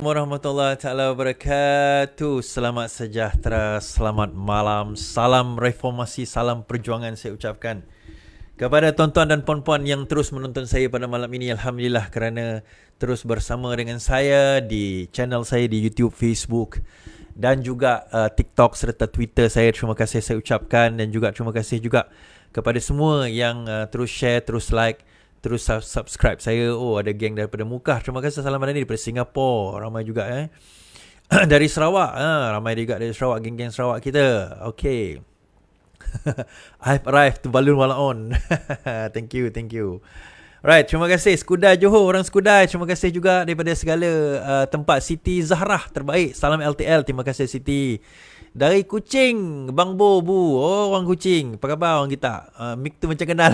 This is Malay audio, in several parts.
warahmatullahi taala wabarakatuh. Selamat sejahtera, selamat malam. Salam reformasi, salam perjuangan saya ucapkan kepada tuan-tuan dan puan-puan yang terus menonton saya pada malam ini. Alhamdulillah kerana terus bersama dengan saya di channel saya di YouTube, Facebook dan juga TikTok serta Twitter saya. Terima kasih saya ucapkan, dan juga terima kasih juga kepada semua yang terus share, terus like, terus subscribe saya. Oh, ada geng daripada Mukah. Terima kasih. Salam hari ni daripada Singapura. Ramai juga dari Sarawak. Ramai juga dari Sarawak. Geng-geng Sarawak kita. Okay. I've arrived to Balun Walaon. Thank you. Right, terima kasih Skudai Johor, orang Skudai. Terima kasih juga daripada segala tempat. Siti Zahrah terbaik. Salam LTL. Terima kasih Siti. Dari Kuching, Bang Bu. Oh, orang Kuching. Apa khabar orang kita? Mik tu macam kenal.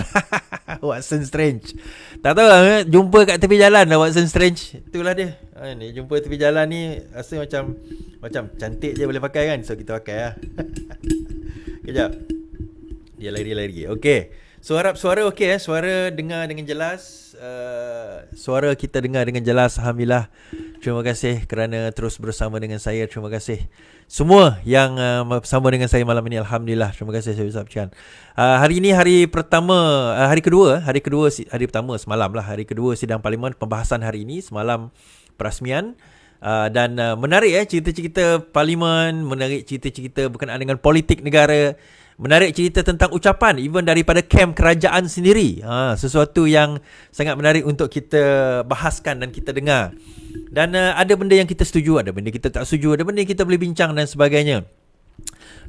Watson Strange. Tak tahu lah, jumpa kat tepi jalan lah Watson Strange. Itulah dia. Ni jumpa tepi jalan ni rasa macam cantik je boleh pakai kan. So kita pakai lah. Kejap. Dia lari. Okey. So harap suara okey suara dengar dengan jelas. Suara kita dengar dengan jelas. Alhamdulillah. Terima kasih kerana terus bersama dengan saya. Terima kasih semua yang bersama dengan saya malam ini. Alhamdulillah. Terima kasih saya ucapkan. Hari ini hari pertama, hari pertama semalam lah. Hari kedua sidang parlimen. Pembahasan hari ini semalam perasmian. Dan menarik cerita-cerita parlimen, menarik cerita-cerita berkenaan dengan politik negara. Menarik cerita tentang ucapan even daripada kem kerajaan sendiri. Sesuatu yang sangat menarik untuk kita bahaskan dan kita dengar. Dan ada benda yang kita setuju, ada benda kita tak setuju, ada benda yang kita boleh bincang dan sebagainya.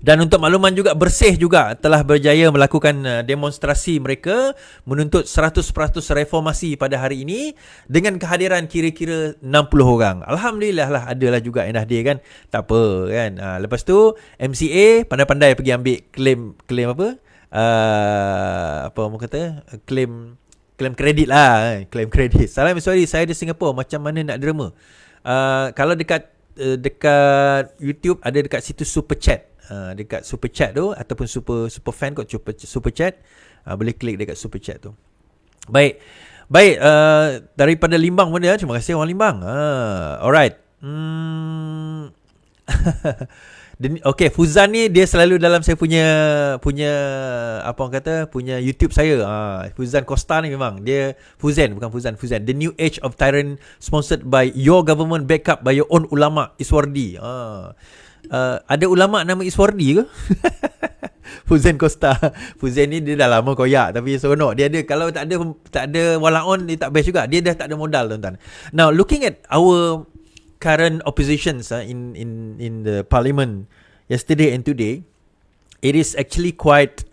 Dan untuk makluman juga, Bersih juga telah berjaya melakukan demonstrasi mereka menuntut 100% reformasi pada hari ini dengan kehadiran kira-kira 60 orang. Alhamdulillah lah, adalah juga yang hadir kan. Tak apa kan. Lepas tu MCA pandai-pandai pergi ambil claim apa? Apa orang kata? Claim kredit lah. Claim kredit. Salam, sorry, saya di Singapura. Macam mana nak derma? Kalau dekat YouTube ada dekat situ Super Chat. Dekat Super Chat tu ataupun super fan kot Super Chat, boleh klik dekat Super Chat tu. Baik, daripada Limbang pun dia. Terima kasih orang Limbang. Alright. Okay, Fuzan ni dia selalu dalam saya punya apa orang kata, punya YouTube saya. Fuzan Costa ni memang dia Fuzan. The New Age of Tyrant, sponsored by your government, backup by your own ulama Iswardi. Ada ulama nama Iswardi ke? Fuzan Costa. Fuzan ni dia dah lama koyak tapi seronok. Dia ada, kalau tak ada walaon dia tak best juga. Dia dah tak ada modal, tuan-tuan. Now looking at our current oppositions in the parliament yesterday and today, it is actually quite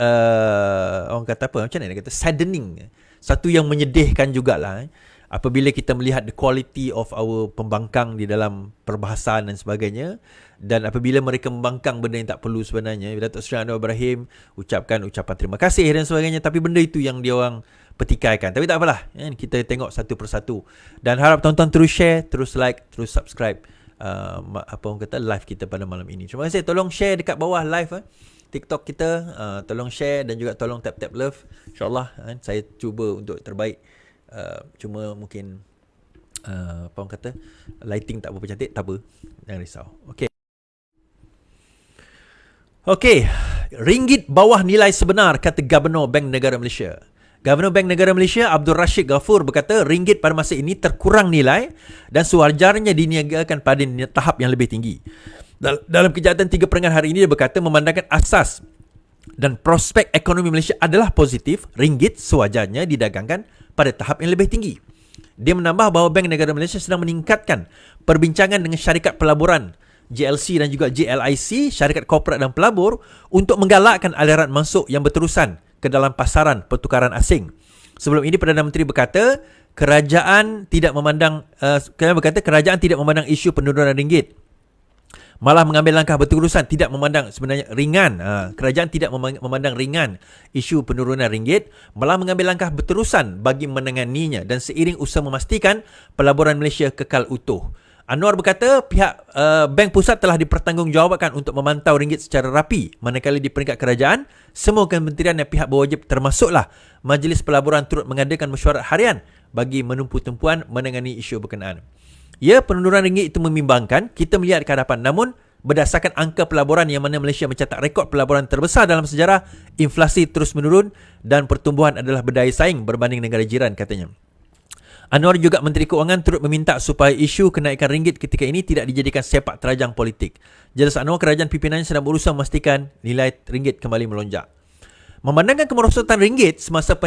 orang kata apa, macam mana dia kata, saddening. Satu yang menyedihkan jugalah apabila kita melihat the quality of our pembangkang di dalam perbahasan dan sebagainya. Dan apabila mereka membangkang benda yang tak perlu sebenarnya. Datuk Seri Anwar Ibrahim ucapkan ucapan terima kasih dan sebagainya, tapi benda itu yang dia orang petikaikan. Tapi tak apalah, kita tengok satu persatu. Dan harap tonton terus share, terus like, terus subscribe apa orang kata, live kita pada malam ini. Terima kasih. Tolong share dekat bawah live TikTok kita. Tolong share dan juga tolong tap love. InsyaAllah saya cuba untuk terbaik. Cuma mungkin apa orang kata, lighting tak berapa cantik. Tak apa, jangan risau. Okey, ringgit bawah nilai sebenar, kata Gubernur Bank Negara Malaysia. Gubernur Bank Negara Malaysia Abdul Rashid Ghafur berkata ringgit pada masa ini terkurang nilai dan sewajarnya diniagakan pada tahap yang lebih tinggi. Dalam kejadian 3 peringkat hari ini, dia berkata memandangkan asas dan prospek ekonomi Malaysia adalah positif, ringgit sewajarnya didagangkan pada tahap yang lebih tinggi. Dia menambah bahawa Bank Negara Malaysia sedang meningkatkan perbincangan dengan syarikat pelaburan JLC dan juga JLIC, syarikat korporat dan pelabur, untuk menggalakkan aliran masuk yang berterusan ke dalam pasaran pertukaran asing. Sebelum ini Perdana Menteri berkata kerajaan tidak memandang isu penurunan ringgit, malah mengambil langkah berterusan, tidak memandang sebenarnya ringan. Kerajaan tidak memandang ringan isu penurunan ringgit, malah mengambil langkah berterusan bagi menanganinya dan seiring usaha memastikan pelaburan Malaysia kekal utuh. Anwar berkata pihak Bank Pusat telah dipertanggungjawabkan untuk memantau ringgit secara rapi, manakala di peringkat kerajaan semua kementerian dan pihak berwajib termasuklah Majlis Pelaburan turut mengadakan mesyuarat harian bagi menumpu tumpuan menangani isu berkenaan. Ya, penurunan ringgit itu membimbangkan, kita melihat ke hadapan. Namun, berdasarkan angka pelaburan yang mana Malaysia mencatat rekod pelaburan terbesar dalam sejarah, inflasi terus menurun dan pertumbuhan adalah berdaya saing berbanding negara jiran, katanya. Anwar juga Menteri Keuangan turut meminta supaya isu kenaikan ringgit ketika ini tidak dijadikan sepak terjang politik. Jelas Anwar, kerajaan pimpinannya sedang berusaha memastikan nilai ringgit kembali melonjak. Memandangkan kemerosotan ringgit semasa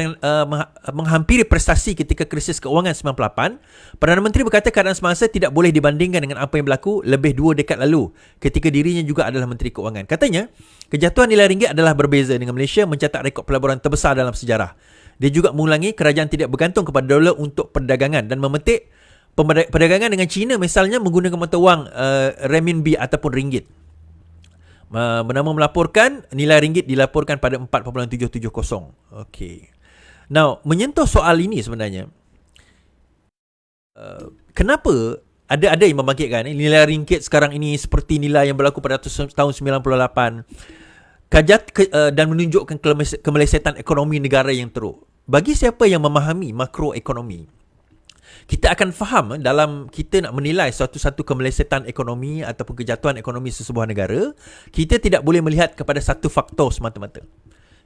menghampiri prestasi ketika krisis keuangan 98, Perdana Menteri berkata keadaan semasa tidak boleh dibandingkan dengan apa yang berlaku lebih 2 dekad lalu ketika dirinya juga adalah Menteri Keuangan. Katanya, kejatuhan nilai ringgit adalah berbeza dengan Malaysia mencatat rekod pelaburan terbesar dalam sejarah. Dia juga mengulangi kerajaan tidak bergantung kepada dolar untuk perdagangan dan memetik perdagangan dengan China misalnya menggunakan mata wang renminbi ataupun ringgit. Bernama melaporkan nilai ringgit dilaporkan pada 4.770. Okey. Now, menyentuh soal ini sebenarnya, kenapa ada yang membangkitkan nilai ringgit sekarang ini seperti nilai yang berlaku pada tahun 98 dan menunjukkan kemelesetan ekonomi negara yang teruk. Bagi siapa yang memahami makroekonomi, kita akan faham dalam kita nak menilai satu kemelesetan ekonomi ataupun kejatuhan ekonomi sesebuah negara, kita tidak boleh melihat kepada satu faktor semata-mata.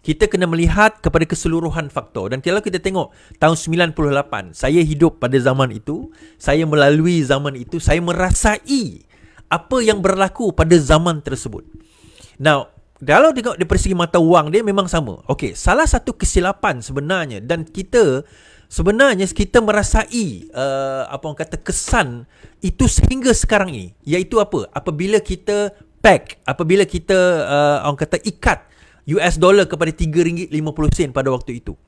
Kita kena melihat kepada keseluruhan faktor. Dan kalau kita tengok tahun 98, saya hidup pada zaman itu, saya melalui zaman itu, saya merasai apa yang berlaku pada zaman tersebut. Now, kalau tengok dari persegi mata wang dia memang sama. Okey, salah satu kesilapan sebenarnya dan kita merasai apa orang kata kesan itu sehingga sekarang ini, iaitu apa? Apabila kita apabila kita orang kata ikat US dollar kepada RM3.50 pada waktu itu.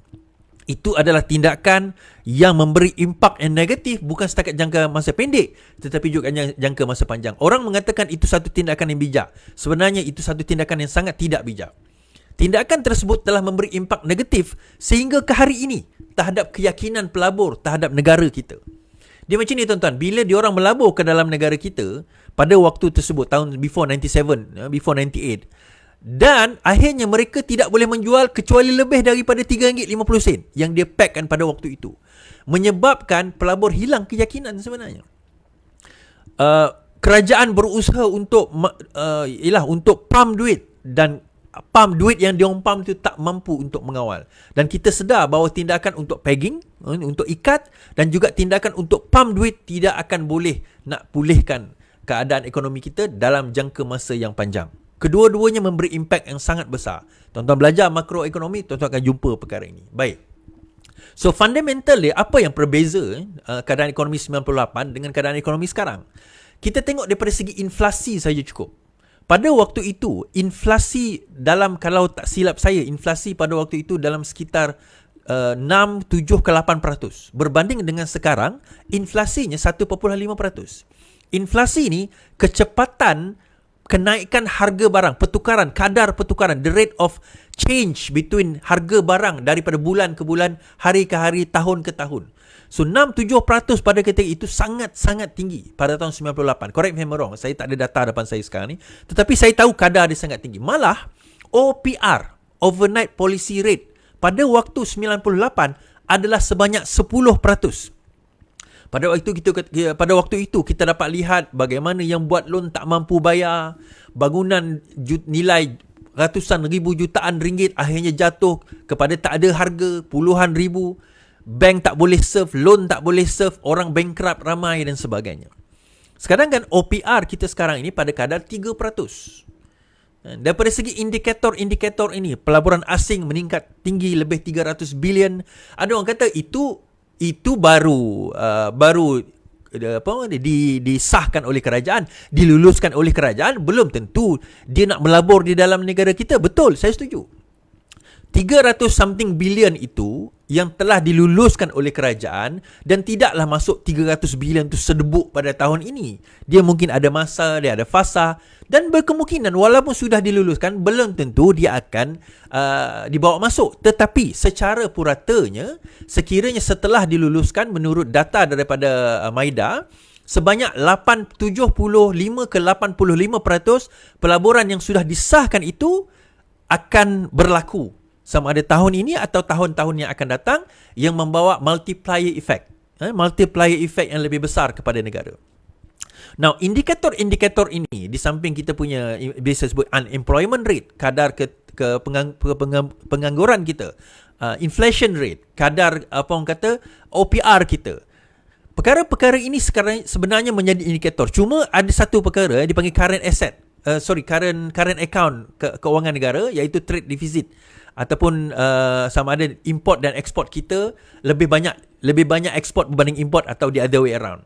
Itu adalah tindakan yang memberi impak yang negatif bukan setakat jangka masa pendek tetapi juga jangka masa panjang. Orang mengatakan itu satu tindakan yang bijak. Sebenarnya itu satu tindakan yang sangat tidak bijak. Tindakan tersebut telah memberi impak negatif sehingga ke hari ini terhadap keyakinan pelabur terhadap negara kita. Dia macam ni tuan-tuan, bila diorang melabur ke dalam negara kita pada waktu tersebut tahun before 97, before 98, dan akhirnya mereka tidak boleh menjual kecuali lebih daripada RM3.50 yang dia packkan pada waktu itu. Menyebabkan pelabur hilang keyakinan sebenarnya. Kerajaan berusaha untuk untuk pump duit dan pump duit yang diorang pump itu tak mampu untuk mengawal. Dan kita sedar bahawa tindakan untuk pegging, untuk ikat dan juga tindakan untuk pump duit tidak akan boleh nak pulihkan keadaan ekonomi kita dalam jangka masa yang panjang. Kedua-duanya memberi impak yang sangat besar. Tuan-tuan belajar makroekonomi, tuan-tuan akan jumpa perkara ini. Baik. So, fundamentally, apa yang berbeza keadaan ekonomi 98 dengan keadaan ekonomi sekarang? Kita tengok daripada segi inflasi saja cukup. Pada waktu itu, inflasi dalam, kalau tak silap saya, inflasi pada waktu itu dalam sekitar 6, 7 ke 8%. Berbanding dengan sekarang, inflasinya 1.5%. Inflasi ini kecepatan kenaikan harga barang, pertukaran, kadar pertukaran, the rate of change between harga barang daripada bulan ke bulan, hari ke hari, tahun ke tahun. So 6-7% pada ketika itu sangat-sangat tinggi pada tahun 98. Correct me if I'm wrong, saya tak ada data depan saya sekarang ni. Tetapi saya tahu kadar dia sangat tinggi. Malah OPR, Overnight Policy Rate, pada waktu 98 adalah sebanyak 10%. Pada waktu itu kita dapat lihat bagaimana yang buat loan tak mampu bayar, bangunan nilai ratusan ribu jutaan ringgit akhirnya jatuh kepada tak ada harga, puluhan ribu, bank tak boleh serve, loan tak boleh serve, orang bankrupt ramai dan sebagainya. Sekarang kan OPR kita sekarang ini pada kadar 3%. Daripada segi indikator ini, pelaburan asing meningkat tinggi lebih 300 bilion. Ada orang kata itu baru disahkan oleh kerajaan, diluluskan oleh kerajaan, belum tentu dia nak melabur di dalam negara kita. Betul, saya setuju. 300 something bilion itu yang telah diluluskan oleh kerajaan dan tidaklah masuk 300 bilion itu sedebuk pada tahun ini. Dia mungkin ada masa, dia ada fasa dan berkemungkinan walaupun sudah diluluskan belum tentu dia akan dibawa masuk. Tetapi secara puratanya, sekiranya setelah diluluskan menurut data daripada MIDA, sebanyak 75 ke 85% pelaburan yang sudah disahkan itu akan berlaku sama ada tahun ini atau tahun-tahun yang akan datang, yang membawa multiplier effect. Multiplier effect yang lebih besar kepada negara. Now, indikator-indikator ini di samping kita punya biasa sebut unemployment rate, kadar pengangguran kita, inflation rate, kadar apa orang kata OPR kita. Perkara-perkara ini sekarang sebenarnya menjadi indikator. Cuma ada satu perkara dipanggil current asset. Current account keuangan negara, iaitu trade deficit ataupun sama ada import dan ekspor kita lebih banyak ekspor berbanding import atau the other way around.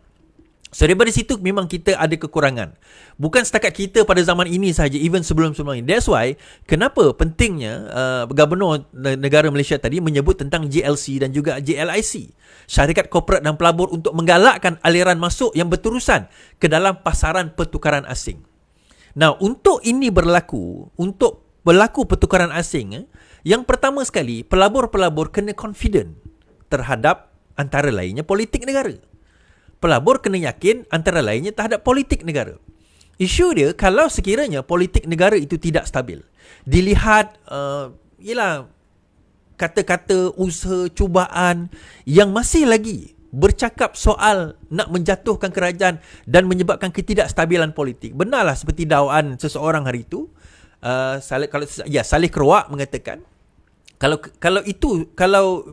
So daripada situ memang kita ada kekurangan. Bukan setakat kita pada zaman ini sahaja, even sebelum-sebelum ini. That's why kenapa pentingnya Gubernur negara Malaysia tadi menyebut tentang JLC dan juga JLIC, syarikat korporat dan pelabur, untuk menggalakkan aliran masuk yang berterusan ke dalam pasaran pertukaran asing. Now, untuk ini berlaku, untuk berlaku pertukaran asing, yang pertama sekali, pelabur-pelabur kena confident terhadap antara lainnya politik negara. Pelabur kena yakin antara lainnya terhadap politik negara. Isu dia, kalau sekiranya politik negara itu tidak stabil, dilihat ialah kata-kata usaha cubaan yang masih lagi bercakap soal nak menjatuhkan kerajaan dan menyebabkan ketidakstabilan politik. Benarlah seperti dakwaan seseorang hari itu, Saleh Kerouac mengatakan, kalau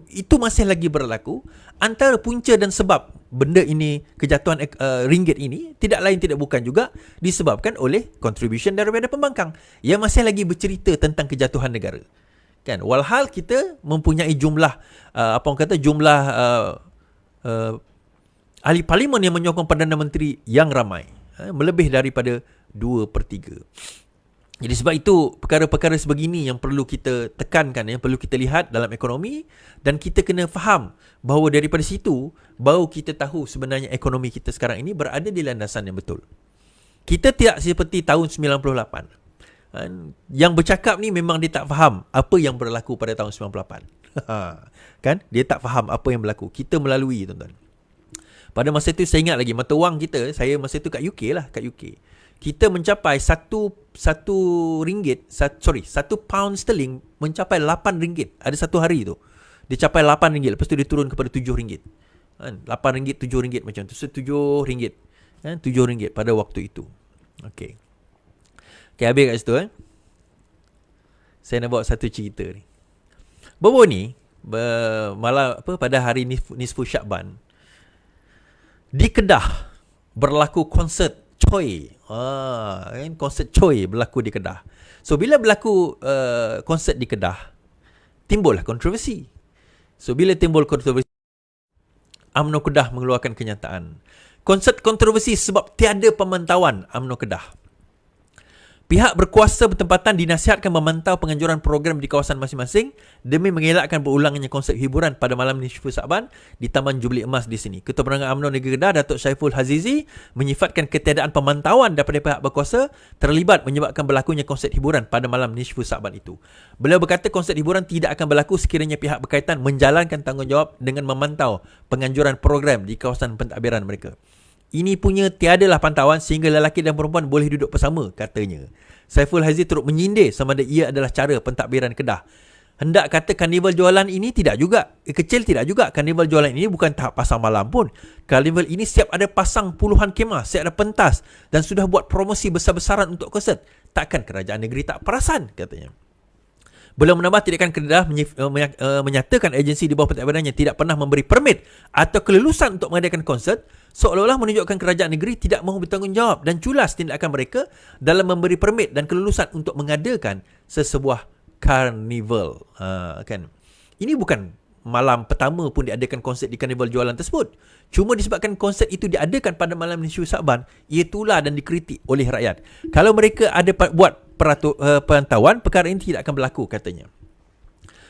itu masih lagi berlaku, antara punca dan sebab benda ini, kejatuhan ringgit ini, tidak lain tidak bukan juga disebabkan oleh contribution daripada pembangkang yang masih lagi bercerita tentang kejatuhan negara. Kan, walhal kita mempunyai jumlah jumlah ahli parlimen yang menyokong Perdana Menteri yang ramai, melebih daripada 2/3. Jadi sebab itu perkara-perkara sebegini yang perlu kita tekankan, yang perlu kita lihat dalam ekonomi, dan kita kena faham bahawa daripada situ baru kita tahu sebenarnya ekonomi kita sekarang ini berada di landasan yang betul. Kita tidak seperti tahun 98. Yang bercakap ni memang dia tak faham apa yang berlaku pada tahun 98. Kan? Dia tak faham apa yang berlaku. Kita melalui, tuan-tuan. Pada masa itu saya ingat lagi mata wang kita, saya masa itu kat UK. Kita mencapai satu pound sterling mencapai 8 ringgit. Ada satu hari tu dia capai 8 ringgit, lepas tu dia turun kepada 7 ringgit. 8 ringgit, 7 ringgit macam tu. So 7 ringgit. 7 ringgit pada waktu itu. Okey, habis kat situ. Saya nak bawa satu cerita ni. Baru ni pada hari Nisfu Syakban, di Kedah berlaku konsert Choi. Konsert Choi berlaku di Kedah. So bila berlaku konsert di Kedah, timbullah kontroversi. So bila timbul kontroversi, UMNO Kedah mengeluarkan kenyataan. Konsert kontroversi sebab tiada pemantauan UMNO Kedah. Pihak berkuasa bertempatan dinasihatkan memantau penganjuran program di kawasan masing-masing demi mengelakkan berulangnya konsert hiburan pada malam Nisfu Syakban di Taman Jubli Emas di sini. Ketua Penerangan UMNO Negeri Kedah, Datuk Syaiful Hazizi, menyifatkan ketiadaan pemantauan daripada pihak berkuasa terlibat menyebabkan berlakunya konsert hiburan pada malam Nisfu Syakban itu. Beliau berkata konsert hiburan tidak akan berlaku sekiranya pihak berkaitan menjalankan tanggungjawab dengan memantau penganjuran program di kawasan pentadbiran mereka. Ini punya tiadalah pantauan sehingga lelaki dan perempuan boleh duduk bersama, katanya. Saiful Haziz turut menyindir sama ada ia adalah cara pentadbiran Kedah. Hendak kata karnival jualan ini tidak juga. Kecil tidak juga. Karnival jualan ini bukan tahap pasar malam pun. Karnival ini siap ada pasang puluhan kemah, siap ada pentas dan sudah buat promosi besar-besaran untuk konsert. Takkan kerajaan negeri tak perasan, katanya. Beliau menambah tindakan Kedah menyatakan agensi di bawah pentadbirannya tidak pernah memberi permit atau kelulusan untuk mengadakan konsert, seolah-olah menunjukkan kerajaan negeri tidak mahu bertanggungjawab dan culas tindakan mereka dalam memberi permit dan kelulusan untuk mengadakan sesebuah karnival. Kan? Ini bukan malam pertama pun diadakan konsert di karnival jualan tersebut. Cuma disebabkan konsert itu diadakan pada malam Nisfu Syakban, ia tular dan dikritik oleh rakyat. Kalau mereka ada buat pantauan, perkara ini tidak akan berlaku, katanya.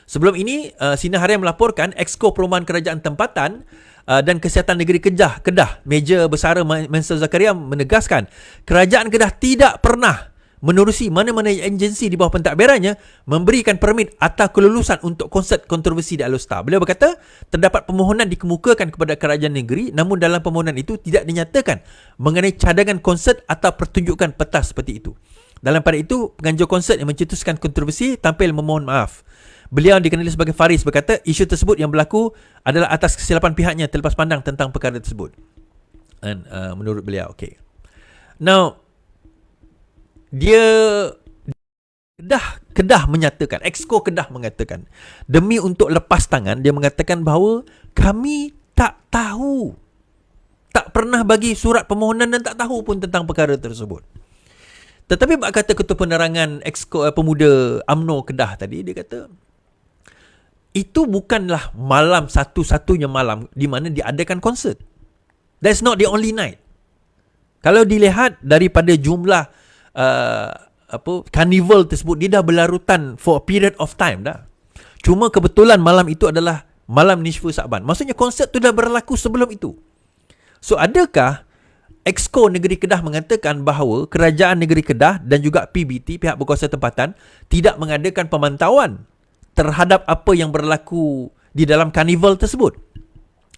Sebelum ini, Sinar Harian melaporkan Exco Perumahan Kerajaan Tempatan dan Kesihatan Negeri Kedah, Meja Bersara Mansur Zakaria menegaskan kerajaan Kedah tidak pernah menerusi mana-mana agensi di bawah pentadbirannya memberikan permit atau kelulusan untuk konsert kontroversi di Alostar. Beliau berkata, terdapat permohonan dikemukakan kepada kerajaan negeri, namun dalam permohonan itu tidak dinyatakan mengenai cadangan konsert atau pertunjukan petas seperti itu. Dalam pada itu, penganjur konsert yang mencetuskan kontroversi tampil memohon maaf. Beliau dikenali sebagai Faris berkata, isu tersebut yang berlaku adalah atas kesilapan pihaknya terlepas pandang tentang perkara tersebut. Dan menurut beliau, okey. Now, dia Kedah menyatakan, Exco Kedah mengatakan, demi untuk lepas tangan, dia mengatakan bahawa kami tak tahu, tak pernah bagi surat permohonan dan tak tahu pun tentang perkara tersebut. Tetapi bak kata Ketua Penerangan Exco Pemuda UMNO Kedah tadi, dia kata itu bukanlah malam satu-satunya malam di mana diadakan konsert. That's not the only night. Kalau dilihat daripada jumlah carnival tersebut, dia dah berlarutan for a period of time dah. Cuma kebetulan malam itu adalah malam Nisfu Sa'ban. Maksudnya konsert tu dah berlaku sebelum itu. So adakah Exco Negeri Kedah mengatakan bahawa Kerajaan Negeri Kedah dan juga PBT, pihak berkuasa tempatan, tidak mengadakan pemantauan terhadap apa yang berlaku di dalam karnival tersebut?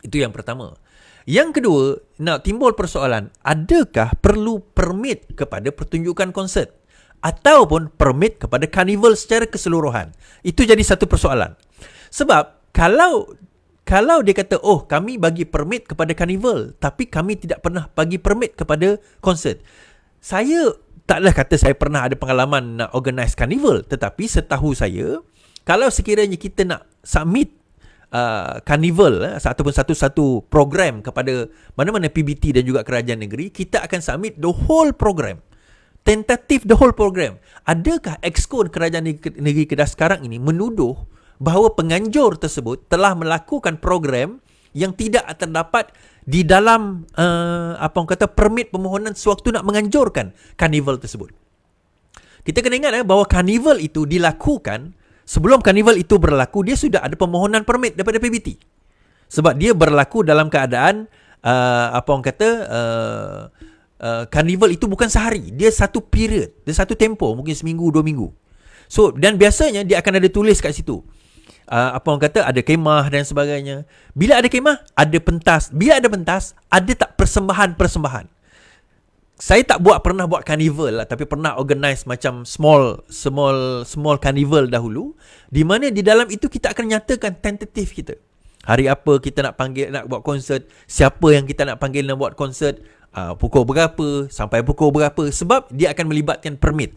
Itu yang pertama. Yang kedua, nak timbul persoalan, adakah perlu permit kepada pertunjukan konsert ataupun permit kepada karnival secara keseluruhan? Itu jadi satu persoalan. Sebab kalau dia kata, oh kami bagi permit kepada karnival tapi kami tidak pernah bagi permit kepada konsert. Saya taklah kata saya pernah ada pengalaman nak organize karnival, tetapi setahu saya, kalau sekiranya kita nak submit karnival ataupun satu-satu program kepada mana-mana PBT dan juga kerajaan negeri, kita akan submit the whole program, tentatif the whole program. Adakah Exco Kerajaan Negeri Kedah sekarang ini menuduh bahawa penganjur tersebut telah melakukan program yang tidak terdapat di dalam permit permohonan sewaktu nak menganjurkan karnival tersebut? Kita kena ingat bahawa karnival itu dilakukan sebelum karnival itu berlaku, dia sudah ada permohonan permit daripada PBT. Sebab dia berlaku dalam keadaan karnival itu bukan sehari, dia satu period, dia satu tempoh, mungkin seminggu, 2 minggu. So, dan biasanya dia akan ada tulis kat situ. Ada kemah dan sebagainya. Bila ada kemah, ada pentas. Bila ada pentas, ada tak persembahan-persembahan. Saya tak pernah buat carnival lah, tapi pernah organize macam small carnival dahulu, di mana di dalam itu kita akan nyatakan tentatif kita. Hari apa kita nak panggil, nak buat konsert, siapa yang kita nak panggil nak buat konsert, pukul berapa, sampai pukul berapa, sebab dia akan melibatkan permit.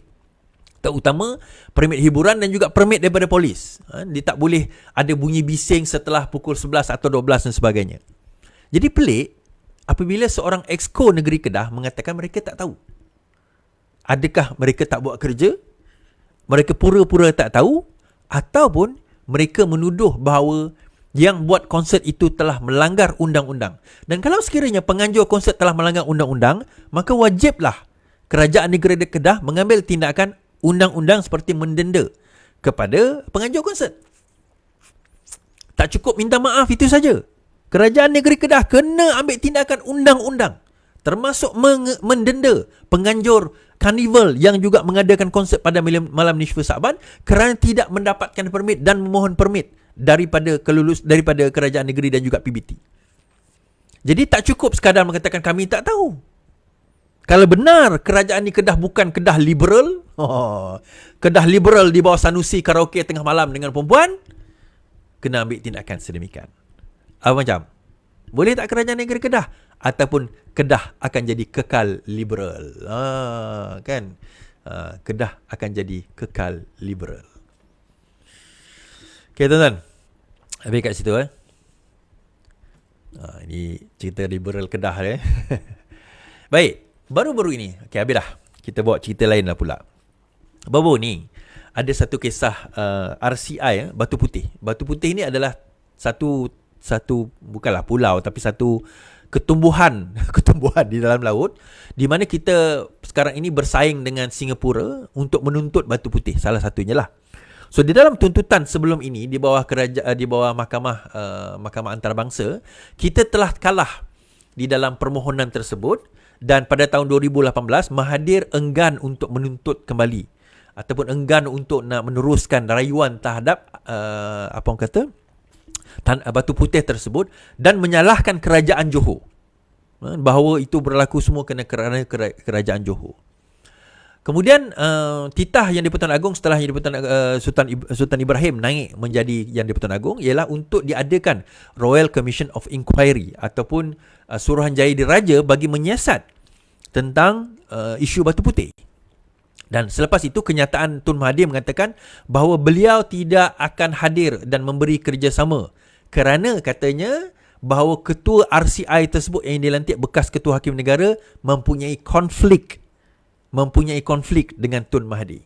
Terutama permit hiburan dan juga permit daripada polis. Dia tak boleh ada bunyi bising setelah pukul 11 atau 12 dan sebagainya. Jadi pelik apabila seorang Exco Negeri Kedah mengatakan mereka tak tahu. Adakah mereka tak buat kerja? Mereka pura-pura tak tahu? Ataupun mereka menuduh bahawa yang buat konsert itu telah melanggar undang-undang? Dan kalau sekiranya penganjur konsert telah melanggar undang-undang, maka wajiblah Kerajaan Negeri Kedah mengambil tindakan undang-undang seperti mendenda kepada penganjur konsert. Tak cukup minta maaf itu saja. Kerajaan Negeri Kedah kena ambil tindakan undang-undang, termasuk mendenda penganjur karnival yang juga mengadakan konsert pada malam Nisfu Sa'ban kerana tidak mendapatkan permit dan memohon permit daripada kerajaan negeri dan juga PBT. Jadi tak cukup sekadar mengatakan kami tak tahu. Kalau benar kerajaan ni Kedah bukan Kedah liberal, Kedah liberal di bawah Sanusi karaoke tengah malam dengan perempuan, kena ambil tindakan sedemikian. Macam boleh tak kerajaan negeri Kedah ataupun Kedah akan jadi kekal liberal? Kan? Kedah akan jadi kekal liberal. Okey tuan-tuan, habis kat situ ini cerita liberal Kedah Baik, baru-baru ini, okey habis dah. Kita bawa cerita lain lah pula. Baru ni ada satu kisah RCI Batu Putih. Batu Putih ni adalah satu bukanlah pulau tapi satu ketumbuhan di dalam laut, di mana kita sekarang ini bersaing dengan Singapura untuk menuntut batu putih, salah satunya lah. So di dalam tuntutan sebelum ini di bawah mahkamah antarabangsa, kita telah kalah di dalam permohonan tersebut, dan pada tahun 2018 Mahathir enggan untuk menuntut kembali ataupun enggan untuk nak meneruskan rayuan terhadap batu putih tersebut dan menyalahkan kerajaan Johor bahawa itu berlaku semua kerana kerajaan Johor. Kemudian titah Yang di-Pertuan Agong setelah Yang di-Pertuan Sultan Ibrahim naik menjadi Yang di-Pertuan Agong ialah untuk diadakan Royal Commission of Inquiry ataupun Suruhanjaya Diraja bagi menyiasat tentang isu Batu Putih. Dan selepas itu kenyataan Tun Mahathir mengatakan bahawa beliau tidak akan hadir dan memberi kerjasama kerana katanya bahawa ketua RCI tersebut yang dilantik bekas ketua hakim negara mempunyai konflik dengan Tun Mahathir.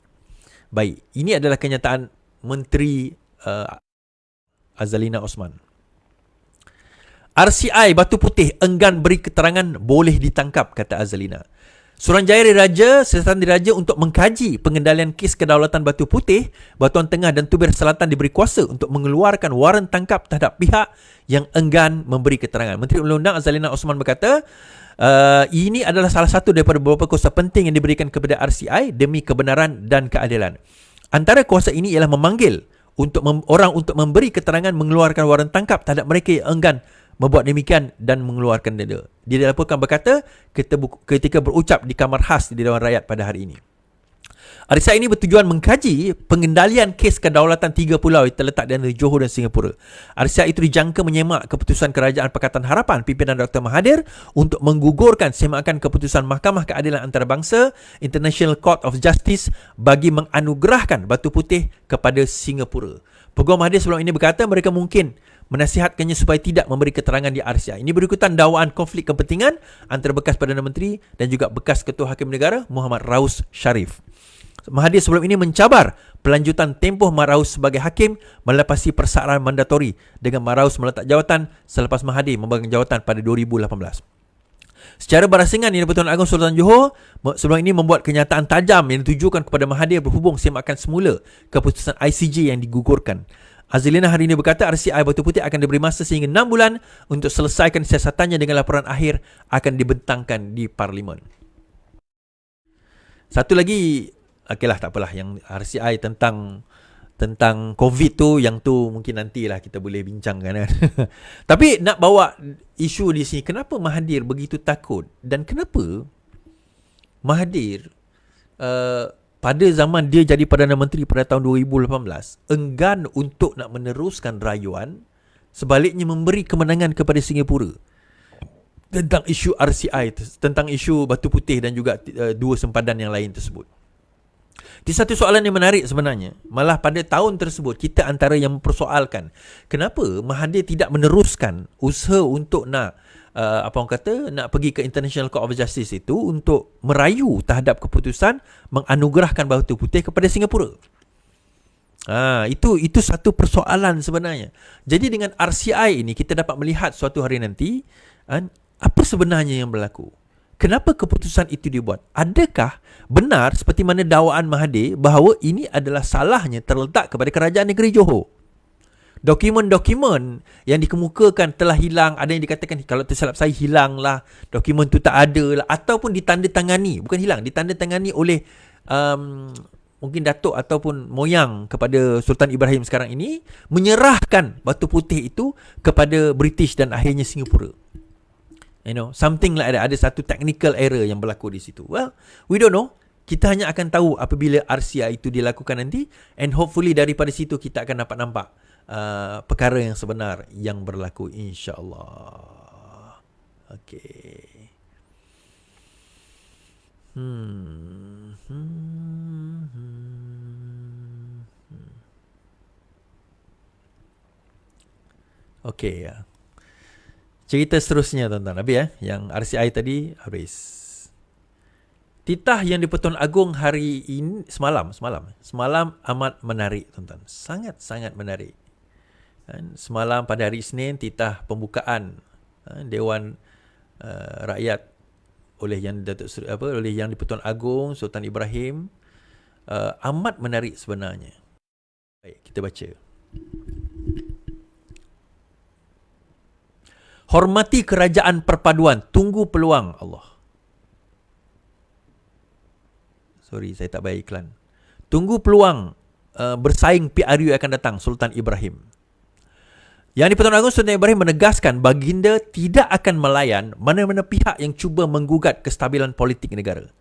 Baik, ini adalah kenyataan Menteri Azalina Osman. RCI Batu Putih enggan beri keterangan boleh ditangkap, kata Azalina. Suruhanjaya Diraja Siasatan Diraja untuk mengkaji pengendalian kes kedaulatan Batu Putih, Batuan Tengah dan Tubir Selatan diberi kuasa untuk mengeluarkan waran tangkap terhadap pihak yang enggan memberi keterangan. Menteri Undang-Undang Azalina Osman berkata, ini adalah salah satu daripada beberapa kuasa penting yang diberikan kepada RCI demi kebenaran dan keadilan. Antara kuasa ini ialah memanggil orang untuk memberi keterangan mengeluarkan waran tangkap terhadap mereka yang enggan membuat demikian dan mengeluarkan denda. Dia dilaporkan berkata ketika berucap di Kamar Khas di Dewan Rakyat pada hari ini. RCI ini bertujuan mengkaji pengendalian kes kedaulatan 3 pulau yang terletak di antara Johor dan Singapura. RCI itu dijangka menyemak keputusan Kerajaan Pakatan Harapan pimpinan Dr. Mahathir untuk menggugurkan semakan keputusan Mahkamah Keadilan Antarabangsa International Court of Justice bagi menganugerahkan Batu Putih kepada Singapura. Peguam Mahathir sebelum ini berkata mereka mungkin menasihatkannya supaya tidak memberi keterangan di RCI. Ini berikutan dakwaan konflik kepentingan antara bekas Perdana Menteri dan juga bekas Ketua Hakim Negara Muhammad Raus Sharif. Mahathir sebelum ini mencabar pelanjutan tempoh Raus sebagai hakim melepasi persyarat mandatori dengan Raus meletak jawatan selepas Mahathir memegang jawatan pada 2018. Secara berasingan, Yang di-Pertuan Agong Sultan Johor sebelum ini membuat kenyataan tajam yang ditujukan kepada Mahathir berhubung semakan semula keputusan ICJ yang digugurkan. Azalina hari ini berkata RCI Batu Putih akan diberi masa sehingga 6 bulan untuk selesaikan siasatannya dengan laporan akhir akan dibentangkan di Parlimen. Satu lagi, okeylah tak apalah, yang RCI tentang COVID tu, yang tu mungkin nantilah kita boleh bincangkan kan. Tapi nak bawa isu di sini, kenapa Mahathir begitu takut dan kenapa Mahathir pada zaman dia jadi Perdana Menteri pada tahun 2018 enggan untuk nak meneruskan rayuan, sebaliknya memberi kemenangan kepada Singapura tentang isu RCI, tentang isu Batu Putih dan juga dua sempadan yang lain tersebut. Di satu soalan yang menarik sebenarnya, malah pada tahun tersebut kita antara yang mempersoalkan kenapa Mahathir tidak meneruskan usaha untuk nak nak pergi ke International Court of Justice itu untuk merayu terhadap keputusan menganugerahkan Batu Putih kepada Singapura. Itu satu persoalan sebenarnya. Jadi dengan RCI ini kita dapat melihat suatu hari nanti apa sebenarnya yang berlaku. Kenapa keputusan itu dibuat? Adakah benar seperti mana dakwaan Mahathir bahawa ini adalah salahnya terletak kepada Kerajaan Negeri Johor? Dokumen-dokumen yang dikemukakan telah hilang. Ada yang dikatakan kalau tersilap saya hilanglah, dokumen tu tak ada lah, ataupun ditandatangani, bukan hilang, ditandatangani oleh mungkin datuk ataupun moyang kepada Sultan Ibrahim sekarang ini, menyerahkan Batu Putih itu kepada British dan akhirnya Singapura. Something like that. Ada satu technical error yang berlaku di situ. Well, we don't know. Kita hanya akan tahu apabila RCI itu dilakukan nanti, and hopefully daripada situ kita akan dapat nampak perkara yang sebenar yang berlaku, insya-Allah. Okey. Okey ya. Cerita seterusnya tuan-tuan. Habis yang RCI tadi habis. Titah yang di-Pertuan Agong hari ini semalam amat menarik tuan-tuan. Sangat-sangat menarik. Semalam pada hari Isnin titah pembukaan Dewan Rakyat oleh Yang di-Pertuan Agong Sultan Ibrahim amat menarik sebenarnya. Baik, kita baca. Hormati kerajaan perpaduan, tunggu peluang Allah. Sorry, saya tak bayar iklan. Tunggu peluang bersaing PRU akan datang, Sultan Ibrahim. Yang di-Pertuan Agong Sultan Ibrahim menegaskan baginda tidak akan melayan mana-mana pihak yang cuba menggugat kestabilan politik negara.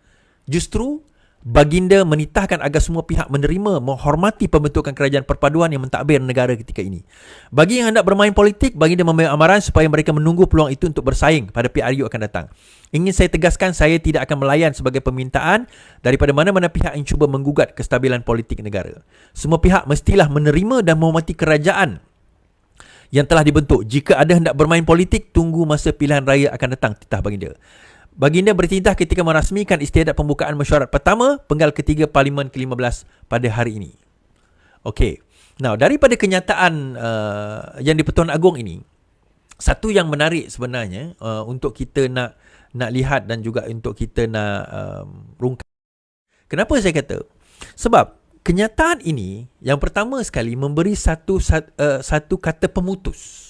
Justru Baginda menitahkan agar semua pihak menerima, menghormati pembentukan kerajaan perpaduan yang mentadbir negara ketika ini. Bagi yang hendak bermain politik, Baginda memberi amaran supaya mereka menunggu peluang itu untuk bersaing pada PRU akan datang. Ingin saya tegaskan, saya tidak akan melayan sebagai permintaan daripada mana-mana pihak yang cuba menggugat kestabilan politik negara. Semua pihak mestilah menerima dan menghormati kerajaan yang telah dibentuk. Jika ada hendak bermain politik, tunggu masa pilihan raya akan datang, titah Baginda. Baginda bertitah ketika merasmikan istiadat pembukaan mesyuarat pertama penggal ketiga Parlimen ke-15 pada hari ini. Okey. Now, daripada kenyataan yang di-Pertuan Agong ini, satu yang menarik sebenarnya untuk kita nak lihat dan juga untuk kita nak rungkai. Kenapa saya kata? Sebab kenyataan ini yang pertama sekali memberi satu kata pemutus.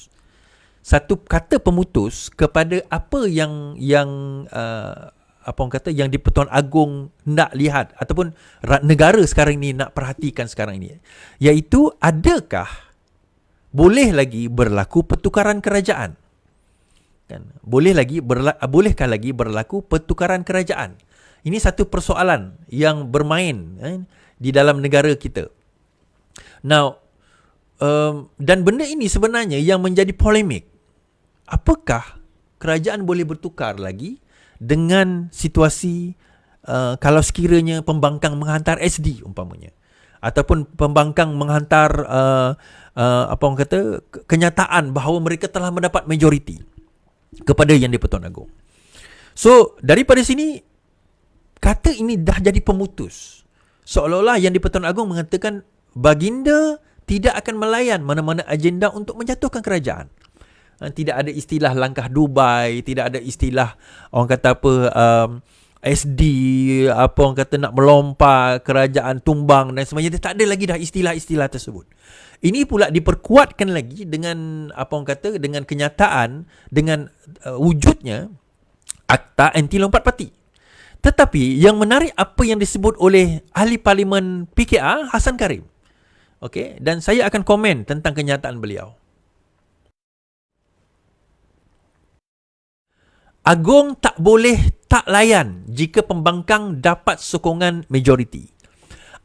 Satu kata pemutus kepada apa yang apa orang kata yang di-Pertuan Agong nak lihat ataupun negara sekarang ini nak perhatikan sekarang ini, iaitu adakah boleh lagi berlaku pertukaran kerajaan? Kan? Bolehkah lagi berlaku pertukaran kerajaan? Ini satu persoalan yang bermain di dalam negara kita. Now, dan benda ini sebenarnya yang menjadi polemik. Apakah kerajaan boleh bertukar lagi dengan situasi kalau sekiranya pembangkang menghantar SD umpamanya, ataupun pembangkang menghantar apa orang kata kenyataan bahawa mereka telah mendapat majoriti kepada yang di-Pertuan Agong. So daripada sini kata ini dah jadi pemutus, seolah-olah yang di-Pertuan Agong mengatakan Baginda tidak akan melayan mana-mana agenda untuk menjatuhkan kerajaan. Tidak ada istilah langkah Dubai, tidak ada istilah orang kata apa SD, apa orang kata nak melompat, kerajaan tumbang dan sebagainya. Tak ada lagi dah istilah-istilah tersebut. Ini pula diperkuatkan lagi dengan apa orang kata dengan kenyataan, dengan wujudnya Akta Anti Lompat Parti. Tetapi yang menarik apa yang disebut oleh ahli parlimen PKR Hassan Karim. Okey, dan saya akan komen tentang kenyataan beliau. Agong tak boleh tak layan jika pembangkang dapat sokongan majoriti.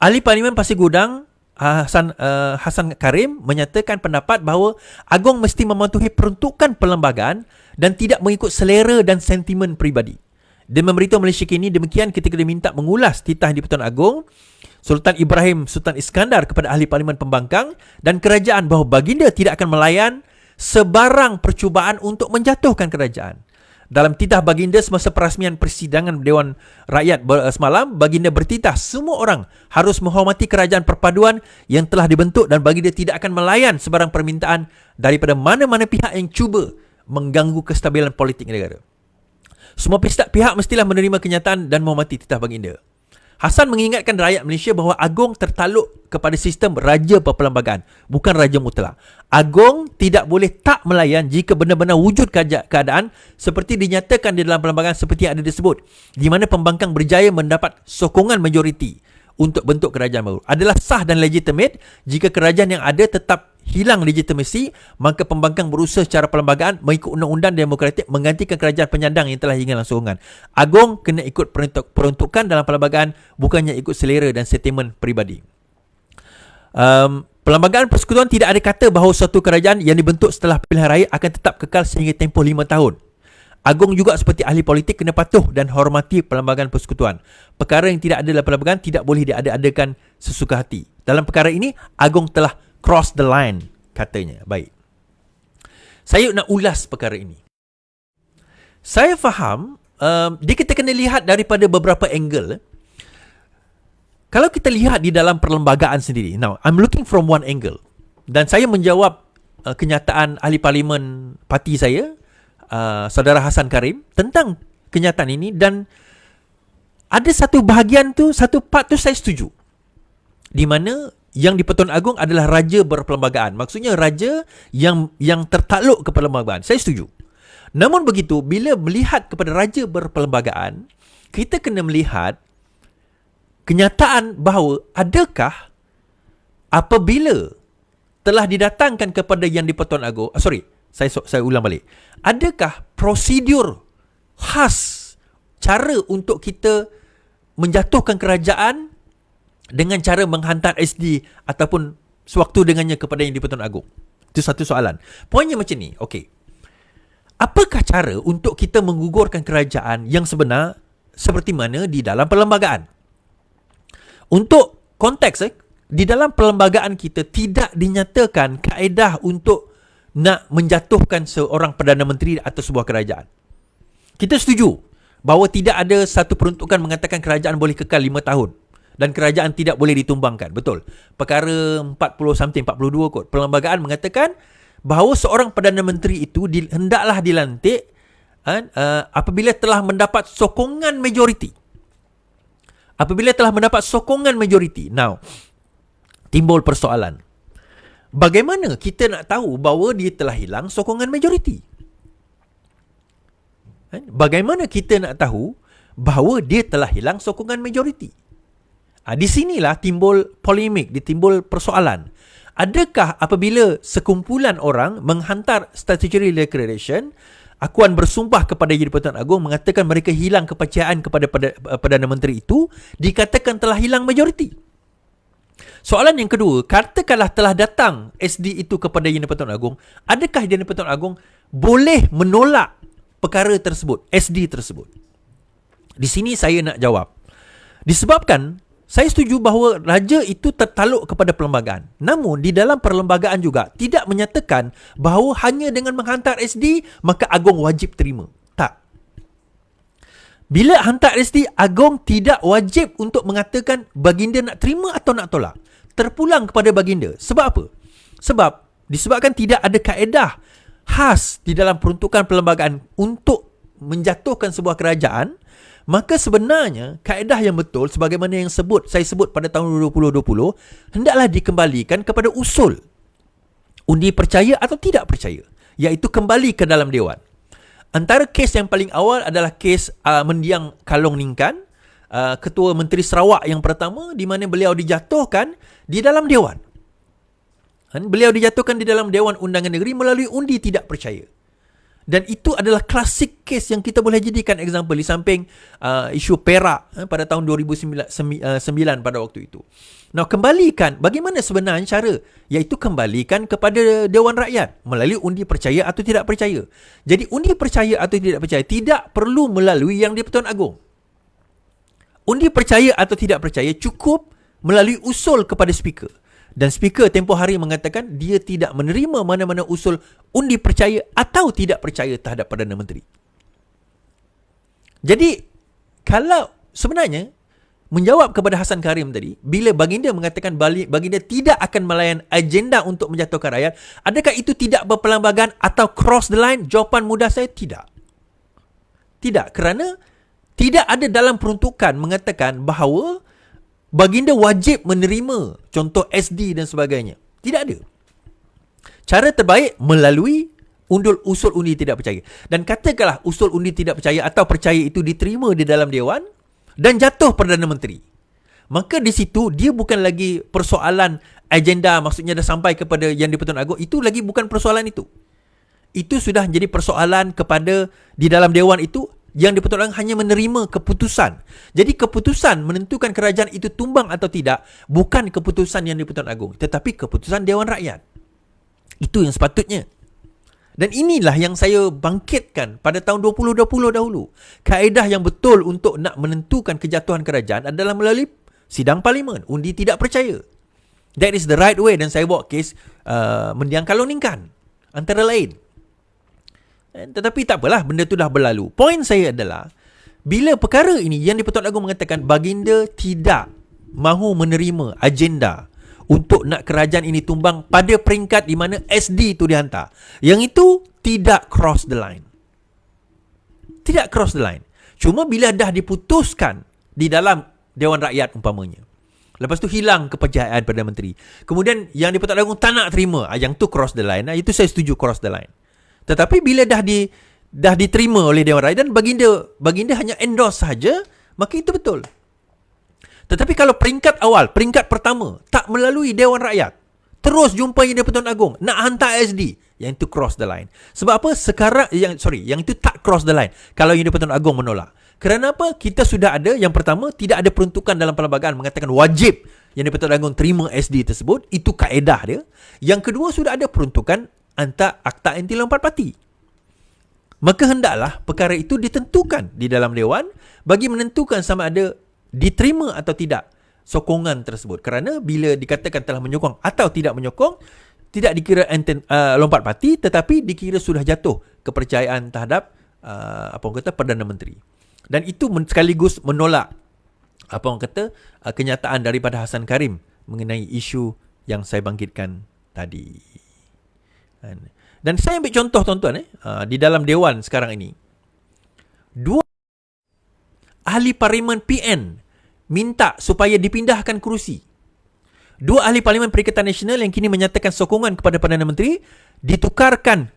Ahli Parlimen Pasir Gudang Hassan Karim menyatakan pendapat bahawa Agong mesti mematuhi peruntukan perlembagaan dan tidak mengikut selera dan sentimen peribadi. Dia memberitahu Malaysia Kini demikian ketika diminta mengulas titah di Pertuan Agong Sultan Ibrahim Sultan Iskandar kepada ahli parlimen pembangkang dan kerajaan bahawa Baginda tidak akan melayan sebarang percubaan untuk menjatuhkan kerajaan. Dalam titah Baginda semasa perasmian persidangan Dewan Rakyat semalam, Baginda bertitah semua orang harus menghormati kerajaan perpaduan yang telah dibentuk dan Baginda tidak akan melayan sebarang permintaan daripada mana-mana pihak yang cuba mengganggu kestabilan politik negara. Semua pihak mestilah menerima kenyataan dan menghormati titah Baginda. Hassan mengingatkan rakyat Malaysia bahawa Agong tertaluk kepada sistem raja perlembagaan, bukan raja mutlak. Agong tidak boleh tak melayan jika benar-benar wujud keadaan seperti dinyatakan di dalam perlembagaan seperti yang ada disebut, di mana pembangkang berjaya mendapat sokongan majoriti untuk bentuk kerajaan baru. Adalah sah dan legitimate jika kerajaan yang ada tetap hilang legitimasi, maka pembangkang berusaha secara perlembagaan mengikut undang-undang demokratik menggantikan kerajaan penyandang yang telah hilang sokongan. Agong kena ikut peruntukan dalam perlembagaan, bukannya ikut selera dan sentimen peribadi. Perlembagaan persekutuan tidak ada kata bahawa suatu kerajaan yang dibentuk setelah pilihan raya akan tetap kekal sehingga tempoh 5 tahun. Agong juga seperti ahli politik kena patuh dan hormati perlembagaan persekutuan. Perkara yang tidak ada dalam perlembagaan tidak boleh diada-adakan sesuka hati. Dalam perkara ini, Agong telah cross the line, katanya. Baik. Saya nak ulas perkara ini. Saya faham, kita kena lihat daripada beberapa angle. Kalau kita lihat di dalam perlembagaan sendiri, now, I'm looking from one angle. Dan saya menjawab kenyataan ahli parlimen parti saya, saudara Hassan Karim, tentang kenyataan ini, dan ada satu bahagian tu, satu part tu saya setuju. Di mana yang di Pertuan Agong adalah raja berperlembagaan. Maksudnya raja yang tertakluk ke perlembagaan. Saya setuju. Namun begitu, bila melihat kepada raja berperlembagaan, kita kena melihat kenyataan bahawa adakah apabila telah didatangkan kepada yang di Pertuan Agong, saya ulang balik. Adakah prosedur khas cara untuk kita menjatuhkan kerajaan dengan cara menghantar SD ataupun sewaktu dengannya kepada Yang di-Pertuan Agong? Itu satu soalan. Poinnya macam ni. Okey. Apakah cara untuk kita menggugurkan kerajaan yang sebenar seperti mana di dalam perlembagaan? Untuk konteks, di dalam perlembagaan kita tidak dinyatakan kaedah untuk nak menjatuhkan seorang Perdana Menteri atau sebuah kerajaan. Kita setuju bahawa tidak ada satu peruntukan mengatakan kerajaan boleh kekal 5 tahun. Dan kerajaan tidak boleh ditumbangkan. Betul. Perkara 40-42 kot. Perlembagaan mengatakan bahawa seorang Perdana Menteri itu hendaklah dilantik apabila telah mendapat sokongan majoriti. Apabila telah mendapat sokongan majoriti. Now, timbul persoalan. Bagaimana kita nak tahu bahawa dia telah hilang sokongan majoriti? Bagaimana kita nak tahu bahawa dia telah hilang sokongan majoriti? Di sinilah timbul polemik, timbul persoalan. Adakah apabila sekumpulan orang menghantar statutory declaration, akuan bersumpah kepada Yang di-Pertuan Agong mengatakan mereka hilang kepercayaan kepada Perdana Menteri itu, dikatakan telah hilang majoriti? Soalan yang kedua, katakanlah telah datang SD itu kepada Yang di-Pertuan Agong, adakah Yang di-Pertuan Agong boleh menolak perkara tersebut, SD tersebut? Di sini saya nak jawab. Disebabkan saya setuju bahawa raja itu tertaluk kepada perlembagaan. Namun di dalam perlembagaan juga tidak menyatakan bahawa hanya dengan menghantar SD maka Agong wajib terima. Tak. Bila hantar SD, Agong tidak wajib untuk mengatakan baginda nak terima atau nak tolak. Terpulang kepada baginda. Sebab apa? Sebab disebabkan tidak ada kaedah khas di dalam peruntukan perlembagaan untuk menjatuhkan sebuah kerajaan, maka sebenarnya kaedah yang betul sebagaimana yang saya sebut pada tahun 2020 hendaklah dikembalikan kepada usul undi percaya atau tidak percaya, iaitu kembali ke dalam Dewan. Antara kes yang paling awal adalah kes mendiang Kalong Ningkan, Ketua Menteri Sarawak yang pertama, di mana beliau dijatuhkan di dalam Dewan. Beliau dijatuhkan di dalam Dewan Undangan Negeri melalui undi tidak percaya. Dan itu adalah klasik kes yang kita boleh jadikan example di samping isu Perak pada tahun 2009 pada waktu itu. Nah, kembalikan bagaimana sebenarnya cara, iaitu kembalikan kepada Dewan Rakyat melalui undi percaya atau tidak percaya. Jadi undi percaya atau tidak percaya tidak perlu melalui Yang di-Pertuan Agong. Undi percaya atau tidak percaya cukup melalui usul kepada speaker. Dan speaker tempoh hari mengatakan dia tidak menerima mana-mana usul undi percaya atau tidak percaya terhadap Perdana Menteri. Jadi, kalau sebenarnya menjawab kepada Hassan Karim tadi, bila baginda mengatakan baginda tidak akan melayan agenda untuk menjatuhkan rakyat, adakah itu tidak berperlembagaan atau cross the line? Jawapan mudah saya tidak. Tidak, kerana tidak ada dalam peruntukan mengatakan bahawa baginda wajib menerima contoh SD dan sebagainya. Tidak ada. Cara terbaik melalui usul undi tidak percaya. Dan katakanlah usul undi tidak percaya atau percaya itu diterima di dalam Dewan dan jatuh Perdana Menteri. Maka di situ dia bukan lagi persoalan agenda, maksudnya dah sampai kepada Yang di-Pertuan Agong. Itu lagi bukan persoalan itu. Itu sudah jadi persoalan kepada di dalam Dewan itu. Yang di-Pertuan Agong hanya menerima keputusan. Jadi keputusan menentukan kerajaan itu tumbang atau tidak bukan keputusan Yang di-Pertuan Agong, tetapi keputusan Dewan Rakyat. Itu yang sepatutnya. Dan inilah yang saya bangkitkan pada tahun 2020 dahulu. Kaedah yang betul untuk nak menentukan kejatuhan kerajaan adalah melalui sidang parlimen, undi tidak percaya. That is the right way. Dan saya bawa kes mendiang Kalong Ningkan antara lain. Tetapi tak apalah, benda tu dah berlalu. Poin saya adalah, bila perkara ini Yang di-Pertuan Agong mengatakan baginda tidak mahu menerima agenda untuk nak kerajaan ini tumbang pada peringkat di mana SD itu dihantar. Yang itu tidak cross the line. Tidak cross the line. Cuma bila dah diputuskan di dalam Dewan Rakyat umpamanya, lepas tu hilang kepercayaan Perdana Menteri, kemudian Yang di-Pertuan Agong tak nak terima, yang tu cross the line. Itu saya setuju cross the line. Tetapi bila dah diterima oleh Dewan Rakyat dan baginda hanya endorse saja, maka itu betul. Tetapi kalau peringkat awal, peringkat pertama tak melalui Dewan Rakyat, terus jumpa Yang di-Pertuan Agong nak hantar SD, yang itu cross the line. Sebab apa? Yang itu tak cross the line kalau Yang di-Pertuan Agong menolak. Kerana apa? Kita sudah ada, yang pertama, tidak ada peruntukan dalam perlembagaan mengatakan wajib yang di-Pertuan Agong terima SD tersebut. Itu kaedah dia. Yang kedua, sudah ada peruntukan antara Akta Anti Lompat Parti. Maka hendaklah perkara itu ditentukan di dalam Dewan bagi menentukan sama ada diterima atau tidak sokongan tersebut. Kerana bila dikatakan telah menyokong atau tidak menyokong, tidak dikira lompat parti, tetapi dikira sudah jatuh kepercayaan terhadap Perdana Menteri. Dan itu sekaligus menolak kenyataan daripada Hassan Karim mengenai isu yang saya bangkitkan tadi. Dan saya ambil contoh tuan-tuan di dalam Dewan sekarang ini. 2 ahli parlimen PN minta supaya dipindahkan kerusi. 2 ahli parlimen Perikatan Nasional yang kini menyatakan sokongan kepada Perdana Menteri ditukarkan